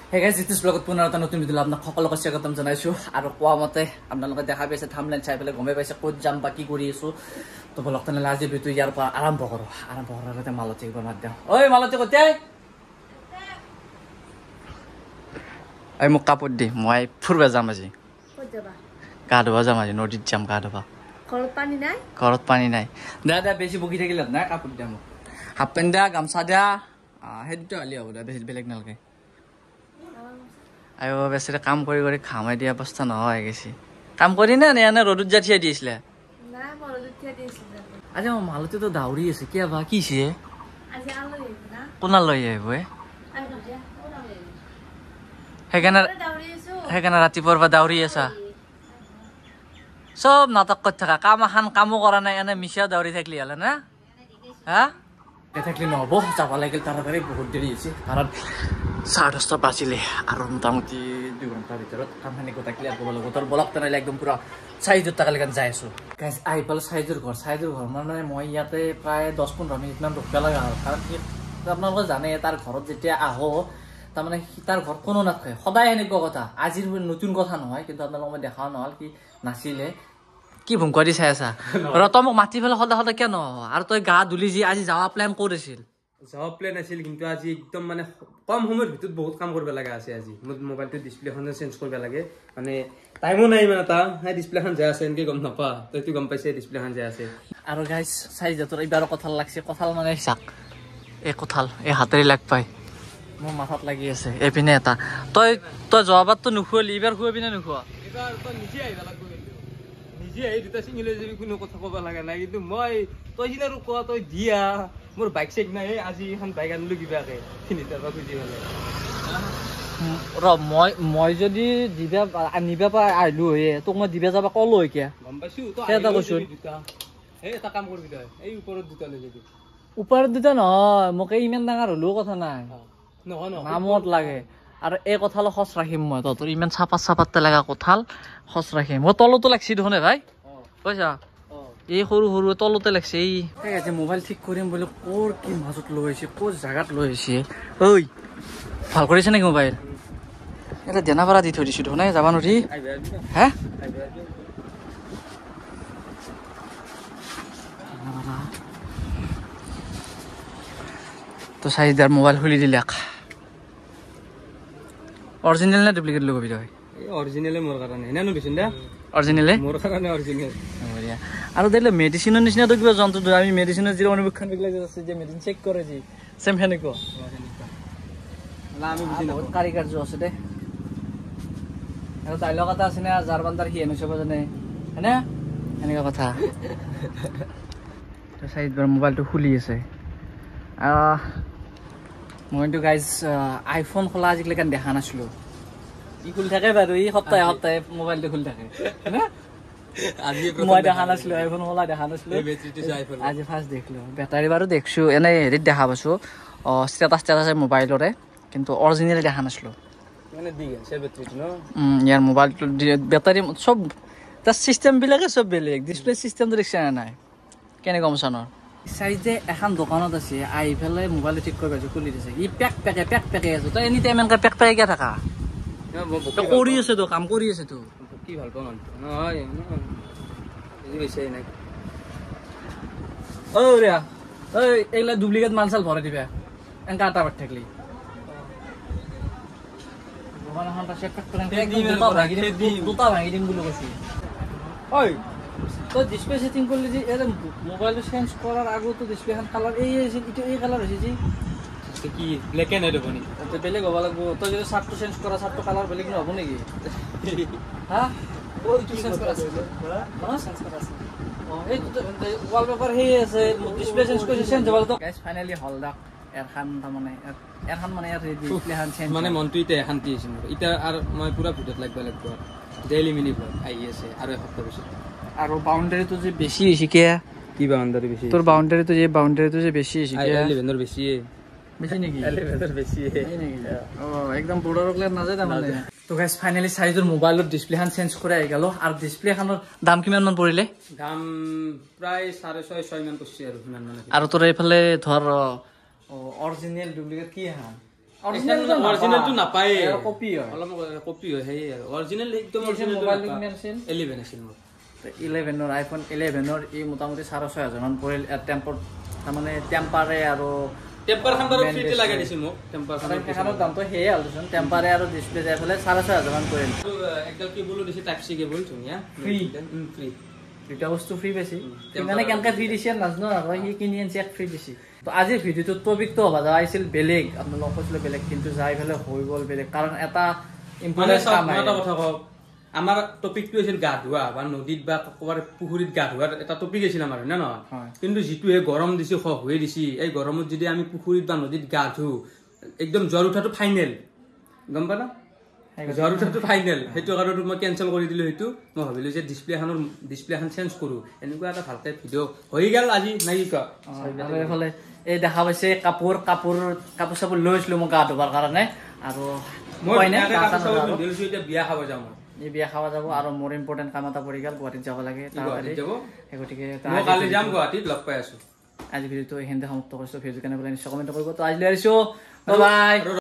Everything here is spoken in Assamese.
Hey guys, this is vlog পুনৰ এটা নতুন ভিডিঅ আপোনাক সকলোকে স্বাগতম জনাইছো আৰু কোৱা মতে আপোনালোকে দেখা পাইছে থাম্বনেল চাই পেলাই গমে পাইছে ক'ত যাম বা কি কৰি আছো তো ভলকতনে আজি ভিডিঅ ইয়াৰ পৰা আৰম্ভ কৰো আৰম্ভ কৰাৰ আগতে মালতী একবাৰ মাত দিওঁ ঐ মালতী কতে আই মোক কাপোৰ দি মই ফুৰব যাম আজি ক'ত যাবা গা ধুব যাম আজি নদীত যাম গা ধুব ঘৰত পানী নাই দাদা বেছি বকি থাকিলে নাই কাপোৰ দিয়া মোক হাফ পেণ্ট দিয়া গামছা দিয়া সেইটো হলি হ'ব দা বেছি বেলেগ নালাগে আই বাবা বেছিৰে কাম কৰি কৰি খামাই দিয়া অৱস্থা নহয় গেছি কাম কৰি না এনে ৰ'দত যা থিয়া দিছিলে নাই মই ৰ'দত থিয়া দিছিলো আজি মই মালতী তো দাউৰি আছে কি বা কিছে আজি আলহী না কোনা লৈ আহিব সেইকাৰণে ৰাতিপুৱাৰ পৰা দাউৰি আছা চব নাটক কৰি থাকা কাম এখন কামো কৰা নাই এনে মিছা দাউৰি থাকিলি হ'লে না হা থাকলি নহ'ব যাব লাগিল তাড়াতাড়ি বহুত দেৰি হৈছে কাৰণ 10:30 বাজিলে আৰু মোটামুটি 2 ঘণ্টাৰ ভিতৰত কামখিনি গোটাই ক্লিয়াৰ কৰিব লাগিব তোৰ ব্লগ তেনেহ'লে একদম পুৰা চাইজৰ টাকালৈকে যাই আছো গাইজ আহি পালোঁ চাইজৰ ঘৰ মানে মই ইয়াতে প্ৰায় 10-15 মিনিটমান ৰখিব লগা হ'ল কাৰণ কি আপোনালোকে জানে তাৰ ঘৰত যেতিয়া আহো তাৰমানে তাৰ ঘৰত কোনো নাথাকে সদায় এনেকুৱা কথা আজিৰ নতুন কথা নহয় কিন্তু আপোনালোকক মই দেখাও নহ'ল কি নাছিলে কি ভুংকৰি চাই আছা ৰ তই মোক মাতি পেলাই সদায় কিয় নহয় আৰু তই গা ধুলি যি আজি যাৱা প্লেন কৰিছিল যাৱা প্লেন আছিল কিন্তু আজি একদম মানে কম সময়ৰ ভিতৰত বহুত কাম কৰিব লগা আছে আজি মোৰ মোবাইলটো ডিসপ্লেখন চেঞ্জ কৰিব লাগে মানে টাইমো নাই মানে তা হাই ডিসপ্লেখন যায় আছে এনেকৈ গম নাপা তইতো গম পাইছে ডিসপ্লেখন যায় আছে আৰু গাইস চাই যতৰ এইবাৰ কঁঠাল লাগছে কঁঠাল মানে চাক এই কঁঠাল এই হাতেৰে লাগ পাই মোৰ মাথাত লাগি আছে এপিনে এটা তই জবাবটো নুখুৱালি এইবাৰ খুৱাবি না নুখুৱা এইবাৰ তই নিজে আহিব লাগিব নিজে আহি দুটা চিঙিলে যদি কোনো কথা ক'ব লগা নাই কিন্তু মই তই যিনা আৰু কোৱা তই দিয়া মোৰ বাইক চেক নাই আজি এখন বাইক আনিলো কিবাকে 3 টকা খুজি হ'লে ৰ মই যদি দিবা আনিবা পা আহিলো হে তোক মই দিবা যাবা কলো হৈ কিয়া গম পাইছো তই এটা কৈছো এই এটা কাম কৰিবি তই এই ওপৰত দুটা লৈ যাবি ওপৰত দুটা নহয় মোক ইমান ডাঙৰ হলেও কথা নাই নহয় নামত লাগে আৰু এই কঁঠাল খচ ৰাখিম মই তোৰ ইমান চাপাতে লগা কঁঠাল খচ ৰাখিম মই তলতো লাগছি দেখোন ভাই পইচা এই সৰু সৰু তলতে লাগছে এই আজি মোবাইল ঠিক কৰিম বুলি ক'ৰ কি মাজত লৈ আহিছে ক'ৰ জাগাত লৈ আহিছে ঐ ভাল কৰিছে নেকি মোবাইল এটা দেনাপাৰা দি থৈ দিছো দেখোন যাবা নোৱাৰি হে তো চাইদাৰ মোবাইল খুলি দিলাক অৰিজিনেল না ডুপ্লিকেট লগাবি তই অৰিজিনেলে মোৰ কাৰণে এনানো দিছিন দা অৰিজিনেলে মোৰ কাৰণে অৰিজিনেল বঢ়িয়া আৰু দেলে মেডিসিনৰ নিচিনা তো কিবা যন্ত্ৰ আমি মেডিসিনৰ যি অনুবীক্ষণ বিকলে আছে যে মেডিসিন চেক কৰে যি সেম হেনেকো আমি বুজি নাপাওঁ কাৰিকাৰ্য আছে দে আৰু ডাইলগ এটা আছে না জাৰবান্দাৰ হি এনছব জানে হেনে এনেকা কথা তো সাইডৰ মোবাইলটো খুলি আছে মইতো গাইজ আইফোন খোলা আজিলৈকে দেখা নাছিলো ই খুলি থাকে বাৰু এই সপ্তাহে মোবাইলটো খুলি থাকে না আজি মই দেখা নাছিলো আইফোন খোলা দেখা নাছিলো আজি ফাৰ্ষ্ট দেখিলো বেটাৰী বাৰু দেখছো এনে হেৰিত দেখা পাইছো ষ্টেটাছ মোবাইলৰে কিন্তু অৰিজিনেল দেখা নাছিলো মানে দি গেছে বেটাৰীটো ন ইয়াৰ মোবাইলটো বেটাৰী সব তাৰ চিষ্টেম বিলাকে সব বেলেগ ডিসপ্লে চিষ্টেমটো দেখছা নাই কেনে কম চানৰ চাইজে এখন দোকানত আছে আহি পেলাই মোবাইলটো ঠিক কৰিব আছে খুলি দিছে ই পেক পেকে আছে তই এনি টাইম এনেকৈ পেক পেকে থাকা কৰি আছে তো কাম কৰি আছে তো কি ভাল পাওঁ নহয় বুজি পাইছে নাই ঐ ৰিয়া ঐ এইগিলা ডুপ্লিকেট মাল চাল ভৰাই দিবা এনেকা এটা বাট থাকলি দুটা ভাঙি দিম বুলি কৈছি ঐ তই ডিসপ্লে সেটিং করলি যে এর মোবাইল চেঞ্জ করার আগে তো ডিসপ্লে খান কালার এই আছে এটা এই কালার আছে জি কি ব্ল্যাক এন্ড হোয়াইট বনি তো বেলেগ হবা লাগবো তো যদি শার্ট চেঞ্জ করা শার্ট কালার বেলেগ না হবে নাকি হ্যাঁ ওই কি চেঞ্জ করা আছে হ্যাঁ চেঞ্জ করা আছে ও এই তো ওয়ালপেপার হে আছে ডিসপ্লে চেঞ্জ করে চেঞ্জ হবা তো গাইস ফাইনালি হল দা এরখান মানে এর ডিসপ্লে খান চেঞ্জ মানে মনটো ইতে শান্তি হৈছে মোৰ ইটা আৰু মই পুৰা ভিডিঅ'ত লাগব ডেইলি মিনি ব্লগ আহি আছে আৰু এসপ্তাহ পিছত আৰু বাউন্ডাৰীটো যে বেছি হৈছে কি বাউন্ডাৰী বেছি তোৰ বাউন্ডাৰীটো যে বেছি হৈছে 11 বেছি নেকি 11 বেছি ও একদম বড়ৰ ক্লিয়াৰ নাযায় তাৰমানে তো গাইস ফাইনালি সাইজৰ মোবাইলৰ ডিসপ্লেখন চেঞ্জ কৰি আহি গলো আৰু ডিসপ্লেখনৰ দাম কিমান মান পৰিলে দাম প্ৰায় 6.5 মান পৰছি আৰু কিমান মানে আৰু তোৰ এইফালে ধৰ অৰিজিনেল ডুপ্লিকেট কি হা অৰিজিনেলটো নাপায় কপি হয় অলপ কপি হয় সেই অৰিজিনেল একদম অৰিজিনেল মোবাইল কিমান আছিল 11 আছিল মোৰ 11ৰ আইফোন 11ৰ ই মোটামুটি 6,500 মান পৰিল টেম্পাৰ তাৰমানে টেম্পাৰে আৰু টেম্পাৰ খান বাৰু ফ্ৰীতে লগাই দিছিল মোক টেম্পাৰ খানৰ দামটো সেয়ে আলোচন টেম্পাৰে আৰু ডিসপ্লে যাই ফেলে 6,500 মান পৰিল একদম কেবল দিছে টাইপ সি কেবল ধুনীয়া ফ্ৰী দুটা বস্তু ফ্ৰী বেছি মানে কেনকা ফ্ৰী দিছে নাজনো আৰু সি কিনি আনছে এক ফ্ৰী দিছে তো আজিৰ ভিডিওটোত টপিকটো হ'ব যা আছিল বেলেগ আপোনালোক কৈছিল বেলেগ কিন্তু যাই ফেলে হৈ গ'ল বেলেগ কাৰণ এটা ইম্পৰ্টেন্ট কাম এটা কথা কওক আমাৰ টপিকটো আছিল গা ধোৱা বা নদীত বা ক'বাৰ পুখুৰীত গা ধোৱাৰ এটা টপিক আছিল আমাৰ হয় না নহয় কিন্তু যিটো এই গৰম দিছে খহ হৈ দিছি এই গৰমত যদি আমি পুখুৰীত বা নদীত গা ধু একদম জ্বৰ উঠাটো ফাইনেল গম পা না জ্বৰ উঠাটো ফাইনেল সেইটো কাৰণত মই কেনচেল কৰি দিলো সেইটো মই ভাবিলো যে ডিসপ্লেখন চেঞ্জ কৰো এনেকুৱা এটা ভালকে ভিডিঅ' হৈ গেল আজি নাই কি আৰু এফালে এই দেখা পাইছে কাপোৰ চাপোৰ লৈছিলো মই গা ধোৱাৰ কাৰণে আৰু মই এতিয়া বিয়া খাব যাম এই বিয়া খাওয়া যাব আৰু মোৰ ইম্পৰ্টেন্ট কাম এটা পৰি গেল গুৱাহাটীত যাব লাগে গতিকে মই কালি যাম গুৱাহাটীত লগ পাই আছো আজি ভিডিঅ'টো এইখিনিতে সমাপ্ত কৰিছো ভিডিঅ' কেনে লাগিলে নিশ্চয় কমেণ্ট কৰিব তো আজিলৈ আহিছো বাই বাই